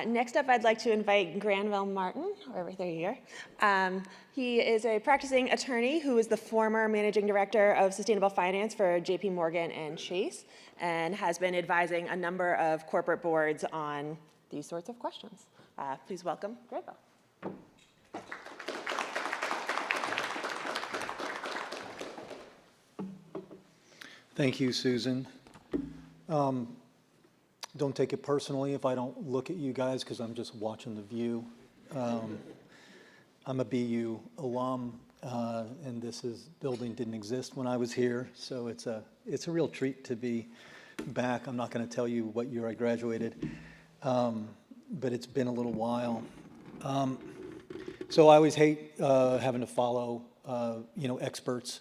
Next up, I'd like to invite Granville Martin, wherever they're here. He is a practicing attorney who is the former managing director of sustainable finance for JP Morgan and Chase, and has been advising a number of corporate boards on these sorts of questions. Please welcome Granville. Thank you, Susan. Don't take it personally if I don't look at you guys, because I'm just watching the view. I'm a BU alum, and this building didn't exist when I was here, so it's a real treat to be back. I'm not going to tell you what year I graduated, but it's been a little while. So I always hate having to follow experts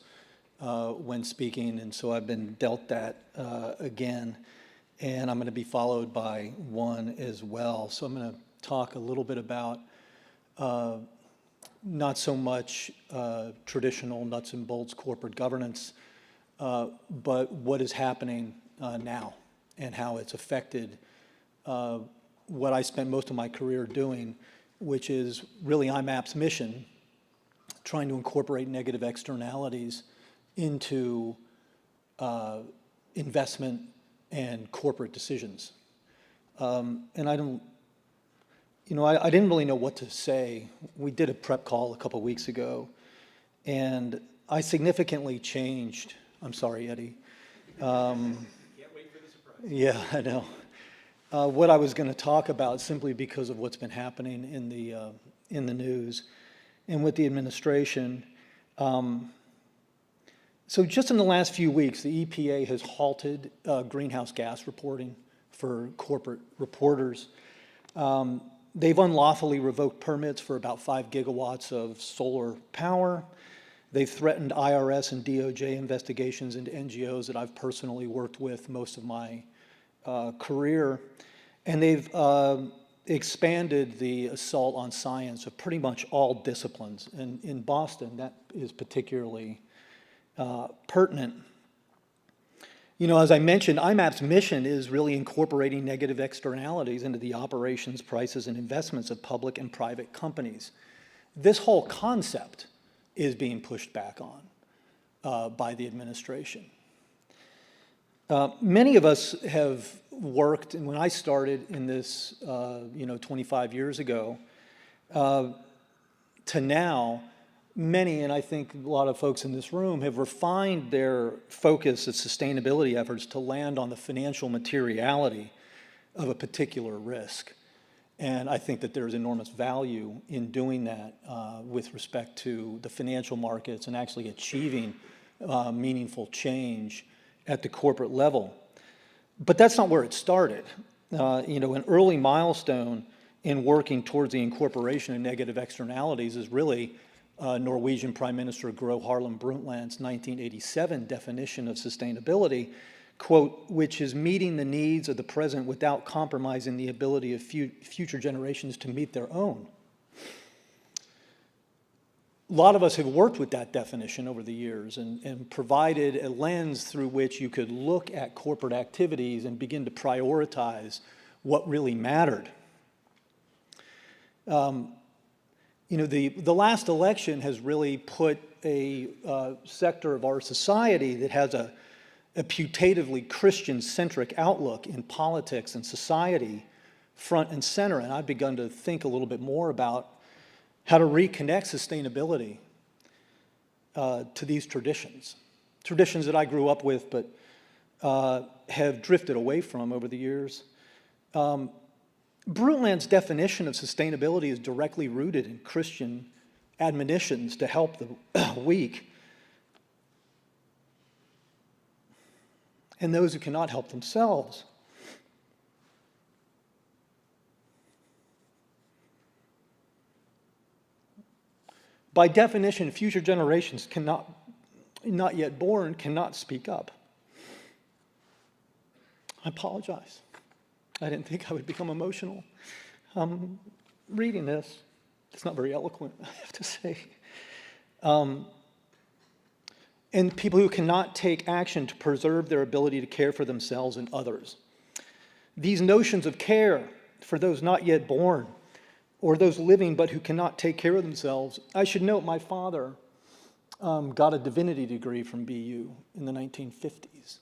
when speaking, and so I've been dealt that again. And I'm going to be followed by one as well. So I'm going to talk a little bit about not so much traditional nuts and bolts corporate governance, but what is happening now and how it's affected what I spent most of my career doing, which is really IMAP's mission, trying to incorporate negative externalities into investment and corporate decisions. And I didn't really know what to say. We did a prep call a couple of weeks ago, and I significantly changed. I'm sorry, Eddie. Can't wait for the surprise. Yeah, I know. What I was going to talk about, simply because of what's been happening in the news and with the administration. So just in the last few weeks, the EPA has halted greenhouse gas reporting for corporate reporters. They've unlawfully revoked permits for about 5 gigawatts of solar power. They've threatened IRS and DOJ investigations into NGOs that I've personally worked with most of my career. And they've expanded the assault on science of pretty much all disciplines. And in Boston, that is particularly pertinent. As I mentioned, IMAP's mission is really incorporating negative externalities into the operations, prices, and investments of public and private companies. This whole concept is being pushed back on by the administration. Many of us have worked, and when I started in this, 25 years ago, to now, many, and I think a lot of folks in this room, have refined their focus of sustainability efforts to land on the financial materiality of a particular risk. And I think that there's enormous value in doing that with respect to the financial markets and actually achieving meaningful change at the corporate level. But that's not where it started. An early milestone in working towards the incorporation of negative externalities is really Norwegian Prime Minister Gro Harlem Brundtland's 1987 definition of sustainability, quote, which is meeting the needs of the present without compromising the ability of future generations to meet their own. A lot of us have worked with that definition over the years and provided a lens through which you could look at corporate activities and begin to prioritize what really mattered. The last election has really put a sector of our society that has a putatively Christian-centric outlook in politics and society front and center, and I've begun to think a little bit more about how to reconnect sustainability to these traditions that I grew up with but have drifted away from over the years. Brundtland's definition of sustainability is directly rooted in Christian admonitions to help the weak and those who cannot help themselves. By definition, future generations not yet born, cannot speak up. I apologize. I didn't think I would become emotional. Reading this, it's not very eloquent, I have to say. And people who cannot take action to preserve their ability to care for themselves and others. These notions of care, for those not yet born, or those living but who cannot take care of themselves. I should note my father got a divinity degree from BU in the 1950s.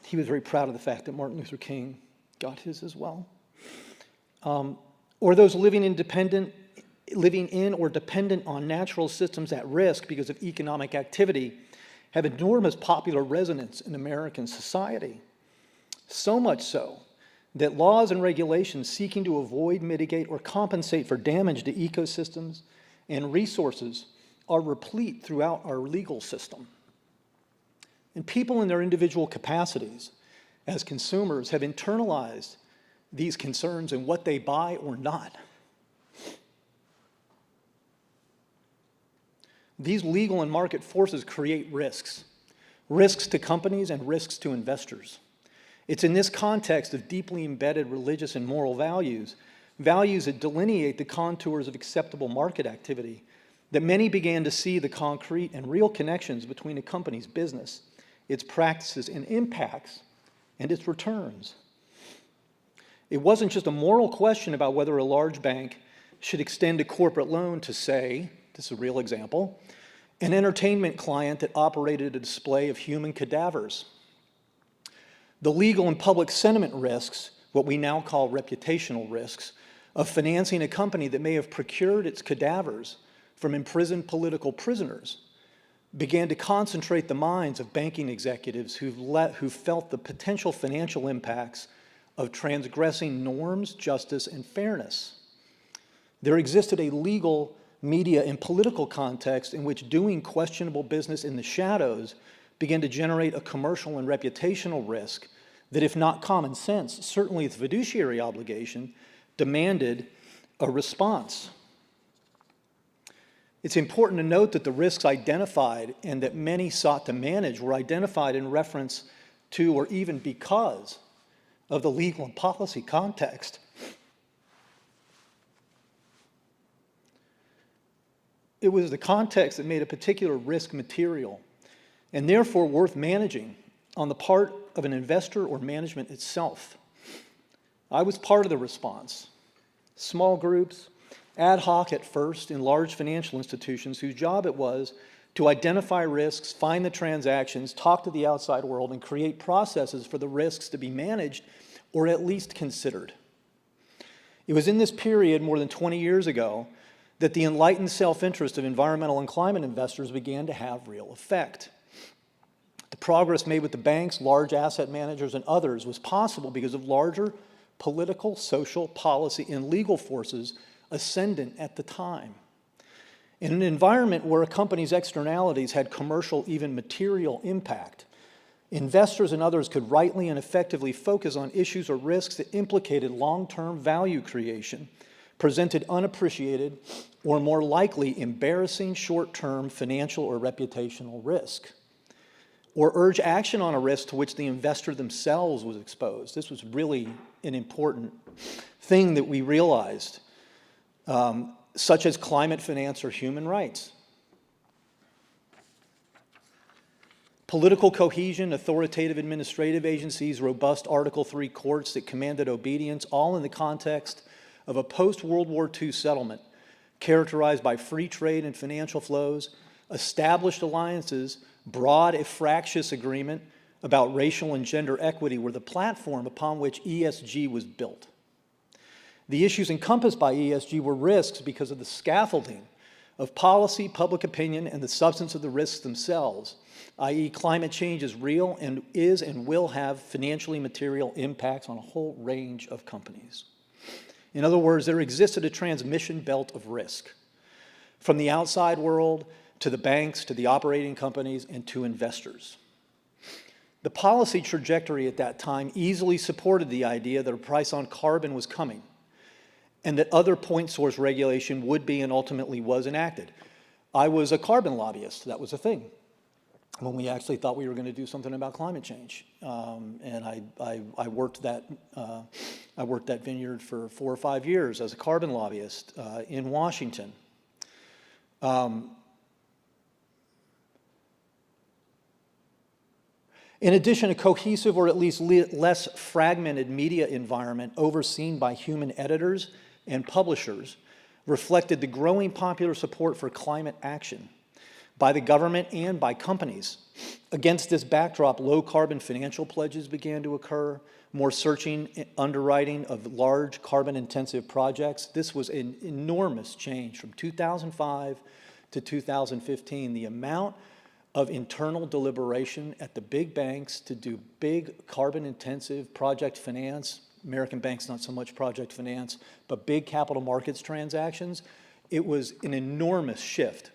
He was very proud of the fact that Martin Luther King got his as well. Or those living in or dependent on natural systems at risk because of economic activity have enormous popular resonance in American society. So much so that laws and regulations seeking to avoid, mitigate, or compensate for damage to ecosystems and resources are replete throughout our legal system. And people in their individual capacities as consumers have internalized these concerns in what they buy or not. These legal and market forces create risks to companies and risks to investors. It's in this context of deeply embedded religious and moral values that delineate the contours of acceptable market activity, that many began to see the concrete and real connections between a company's business, its practices and impacts, and its returns. It wasn't just a moral question about whether a large bank should extend a corporate loan to, say, this is a real example, an entertainment client that operated a display of human cadavers. The legal and public sentiment risks, what we now call reputational risks, of financing a company that may have procured its cadavers from imprisoned political prisoners began to concentrate the minds of banking executives who felt the potential financial impacts of transgressing norms, justice, and fairness. There existed a legal, media, and political context in which doing questionable business in the shadows began to generate a commercial and reputational risk that, if not common sense, certainly the fiduciary obligation, demanded a response. It's important to note that the risks identified and that many sought to manage were identified in reference to or even because of the legal and policy context. It was the context that made a particular risk material and therefore worth managing on the part of an investor or management itself. I was part of the response. Small groups, ad hoc at first in large financial institutions whose job it was to identify risks, find the transactions, talk to the outside world, and create processes for the risks to be managed or at least considered. It was in this period, more than 20 years ago, that the enlightened self-interest of environmental and climate investors began to have real effect. The progress made with the banks, large asset managers, and others was possible because of larger political, social, policy, and legal forces ascendant at the time. In an environment where a company's externalities had commercial, even material impact, investors and others could rightly and effectively focus on issues or risks that implicated long-term value creation, presented unappreciated, or more likely embarrassing short-term financial or reputational risk, or urge action on a risk to which the investor themselves was exposed. This was really an important thing that we realized, such as climate finance or human rights. Political cohesion, authoritative administrative agencies, robust Article III courts that commanded obedience, all in the context of a post-World War II settlement characterized by free trade and financial flows, established alliances, broad if fractious agreement about racial and gender equity were the platform upon which ESG was built. The issues encompassed by ESG were risks because of the scaffolding of policy, public opinion, and the substance of the risks themselves, i.e. climate change is real and is and will have financially material impacts on a whole range of companies. In other words, there existed a transmission belt of risk from the outside world to the banks, to the operating companies, and to investors. The policy trajectory at that time easily supported the idea that a price on carbon was coming and that other point source regulation would be and ultimately was enacted. I was a carbon lobbyist. That was a thing when we actually thought we were going to do something about climate change. And I worked that vineyard for 4 or 5 years as a carbon lobbyist in Washington. In addition, a cohesive or at least less fragmented media environment overseen by human editors and publishers reflected the growing popular support for climate action by the government and by companies. Against this backdrop, low-carbon financial pledges began to occur, more searching underwriting of large carbon-intensive projects. This was an enormous change from 2005 to 2015. The amount of internal deliberation at the big banks to do big carbon-intensive project finance, American banks not so much project finance, but big capital markets transactions, it was an enormous shift.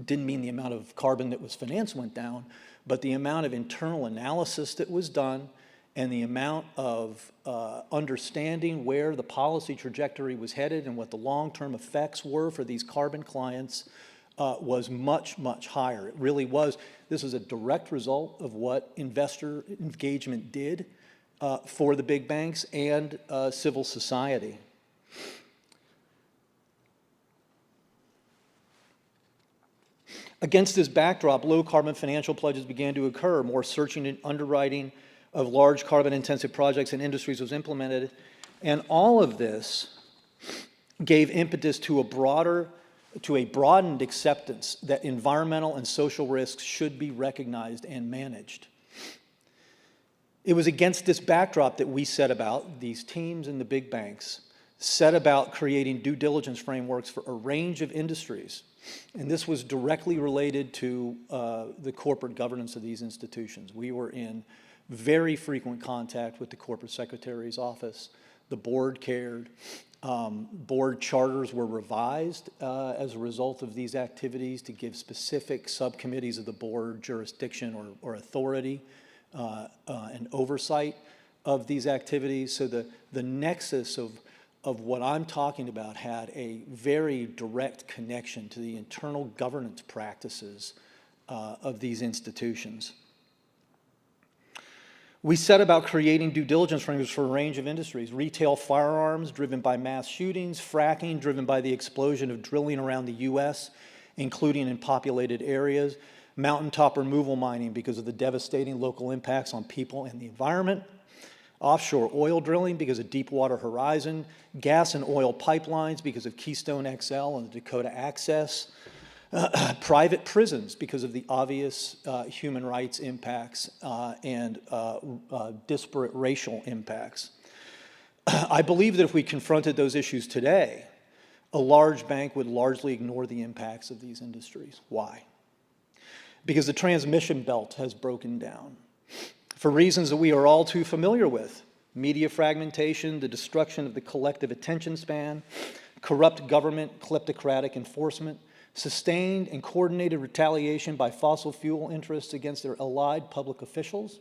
Didn't mean the amount of carbon that was financed went down, but the amount of internal analysis that was done and the amount of understanding where the policy trajectory was headed and what the long-term effects were for these carbon clients was much, much higher. It really was. This is a direct result of what investor engagement did for the big banks and civil society. Against this backdrop, low-carbon financial pledges began to occur. More searching and underwriting of large carbon-intensive projects and industries was implemented. And all of this gave impetus to a broadened acceptance that environmental and social risks should be recognized and managed. It was against this backdrop that we set about, these teams in the big banks, set about creating due diligence frameworks for a range of industries. And this was directly related to the corporate governance of these institutions. We were in very frequent contact with the corporate secretary's office. The board cared. Board charters were revised as a result of these activities to give specific subcommittees of the board jurisdiction or authority and oversight of these activities. So the nexus of what I'm talking about had a very direct connection to the internal governance practices of these institutions. We set about creating due diligence frameworks for a range of industries: retail firearms driven by mass shootings, fracking driven by the explosion of drilling around the U.S., including in populated areas, mountaintop removal mining because of the devastating local impacts on people and the environment, offshore oil drilling because of Deepwater Horizon, gas and oil pipelines because of Keystone XL and the Dakota Access, private prisons because of the obvious human rights impacts and disparate racial impacts. I believe that if we confronted those issues today, a large bank would largely ignore the impacts of these industries. Why? Because the transmission belt has broken down. For reasons that we are all too familiar with: media fragmentation, the destruction of the collective attention span, corrupt government, kleptocratic enforcement, sustained and coordinated retaliation by fossil fuel interests against their allied public officials,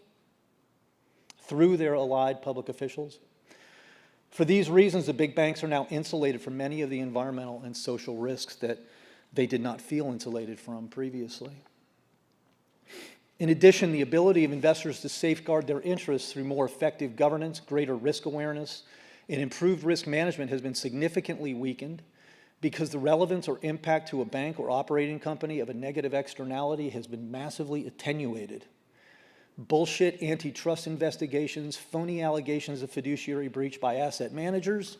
through their allied public officials. For these reasons, the big banks are now insulated from many of the environmental and social risks that they did not feel insulated from previously. In addition, the ability of investors to safeguard their interests through more effective governance, greater risk awareness, and improved risk management has been significantly weakened because the relevance or impact to a bank or operating company of a negative externality has been massively attenuated. Bullshit antitrust investigations, phony allegations of fiduciary breach by asset managers,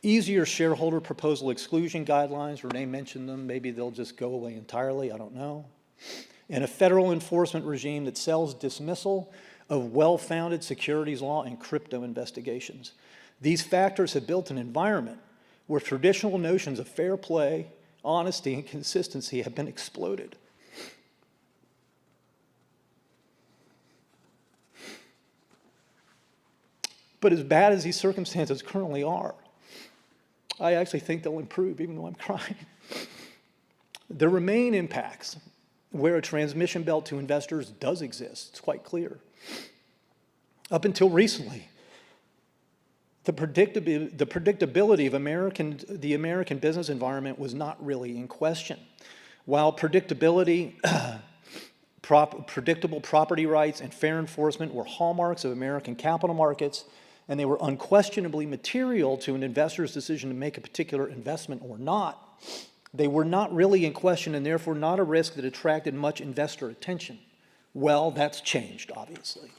easier shareholder proposal exclusion guidelines. Renee mentioned them. Maybe they'll just go away entirely. I don't know. And a federal enforcement regime that sells dismissal of well-founded securities law and crypto investigations. These factors have built an environment where traditional notions of fair play, honesty, and consistency have been exploded. But as bad as these circumstances currently are, I actually think they'll improve, even though I'm crying. There remain impacts where a transmission belt to investors does exist. It's quite clear. Up until recently, the predictability of the American business environment was not really in question. While predictability, predictable property rights, and fair enforcement were hallmarks of American capital markets, and they were unquestionably material to an investor's decision to make a particular investment or not, they were not really in question and therefore not a risk that attracted much investor attention. Well, that's changed, obviously,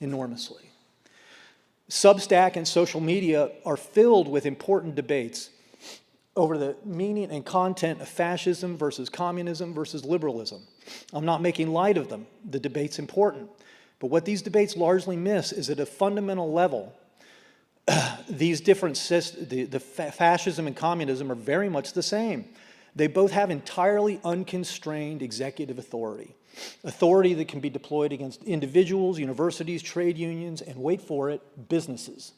enormously. Substack and social media are filled with important debates over the meaning and content of fascism versus communism versus liberalism. I'm not making light of them. The debate's important. But what these debates largely miss is at a fundamental level, these different systems, fascism and communism are very much the same. They both have entirely unconstrained executive authority. Authority that can be deployed against individuals, universities, trade unions, and wait for it, businesses.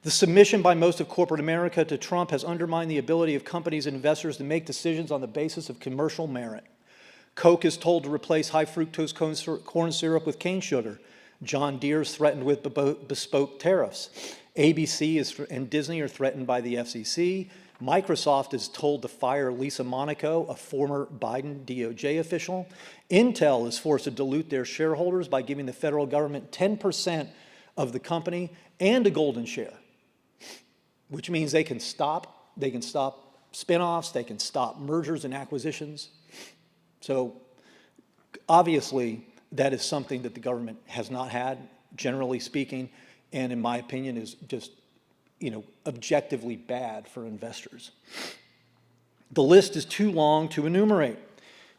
The submission by most of corporate America to Trump has undermined the ability of companies and investors to make decisions on the basis of commercial merit. Coke is told to replace high fructose corn syrup with cane sugar. John Deere is threatened with bespoke tariffs. ABC and Disney are threatened by the FCC. Microsoft is told to fire Lisa Monaco, a former Biden DOJ official. Intel is forced to dilute their shareholders by giving the federal government 10% of the company and a golden share, which means they can stop spinoffs, they can stop mergers and acquisitions. So obviously, that is something that the government has not had, generally speaking, and in my opinion is just, objectively bad for investors. The list is too long to enumerate.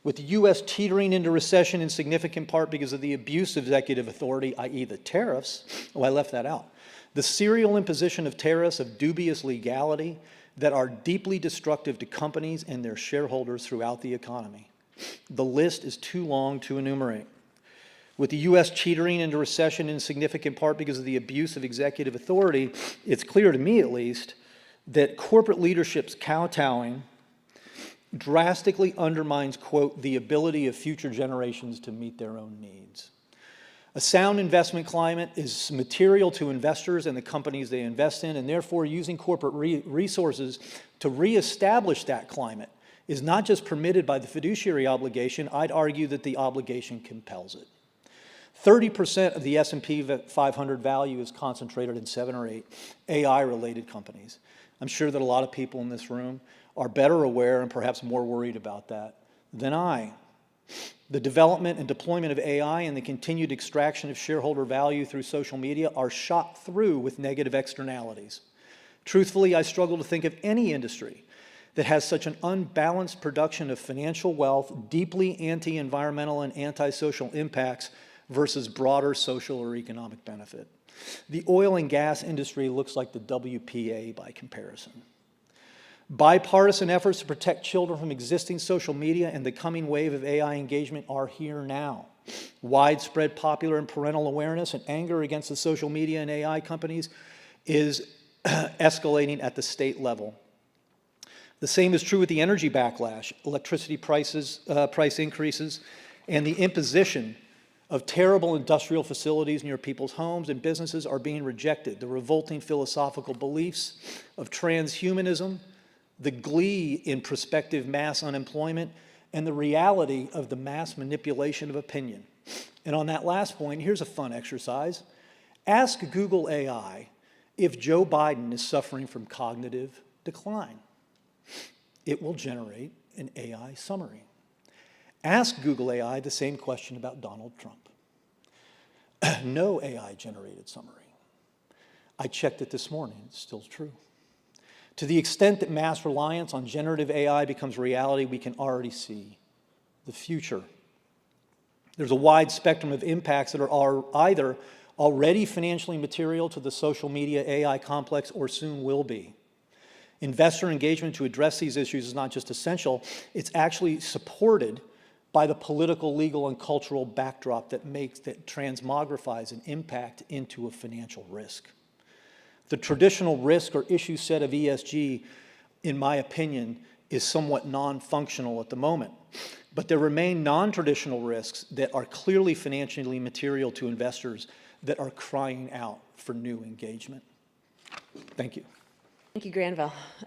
With the U.S. teetering into recession in significant part because of the abuse of executive authority, i.e. the tariffs, I left that out. The serial imposition of tariffs of dubious legality that are deeply destructive to companies and their shareholders throughout the economy. The list is too long to enumerate. With the U.S. teetering into recession in significant part because of the abuse of executive authority, it's clear to me at least that corporate leadership's kowtowing drastically undermines, quote, the ability of future generations to meet their own needs. A sound investment climate is material to investors and the companies they invest in, and therefore using corporate resources to reestablish that climate is not just permitted by the fiduciary obligation, I'd argue that the obligation compels it. 30% of the S&P 500 value is concentrated in 7 or 8 AI-related companies. I'm sure that a lot of people in this room are better aware and perhaps more worried about that than I. The development and deployment of AI and the continued extraction of shareholder value through social media are shot through with negative externalities. Truthfully, I struggle to think of any industry that has such an unbalanced production of financial wealth, deeply anti-environmental and anti-social impacts versus broader social or economic benefit. The oil and gas industry looks like the WPA by comparison. Bipartisan efforts to protect children from existing social media and the coming wave of AI engagement are here now. Widespread popular and parental awareness and anger against the social media and AI companies is escalating at the state level. The same is true with the energy backlash, electricity price increases, and the imposition of terrible industrial facilities near people's homes and businesses are being rejected. The revolting philosophical beliefs of transhumanism, the glee in prospective mass unemployment, and the reality of the mass manipulation of opinion. And on that last point, here's a fun exercise. Ask Google AI if Joe Biden is suffering from cognitive decline. It will generate an AI summary. Ask Google AI the same question about Donald Trump. No AI-generated summary. I checked it this morning, it's still true. To the extent that mass reliance on generative AI becomes reality, we can already see the future. There's a wide spectrum of impacts that are either already financially material to the social media AI complex or soon will be. Investor engagement to address these issues is not just essential, it's actually supported by the political, legal, and cultural backdrop that transmogrifies an impact into a financial risk. The traditional risk or issue set of ESG, in my opinion, is somewhat non-functional at the moment. But there remain non-traditional risks that are clearly financially material to investors that are crying out for new engagement. Thank you. Thank you, Granville.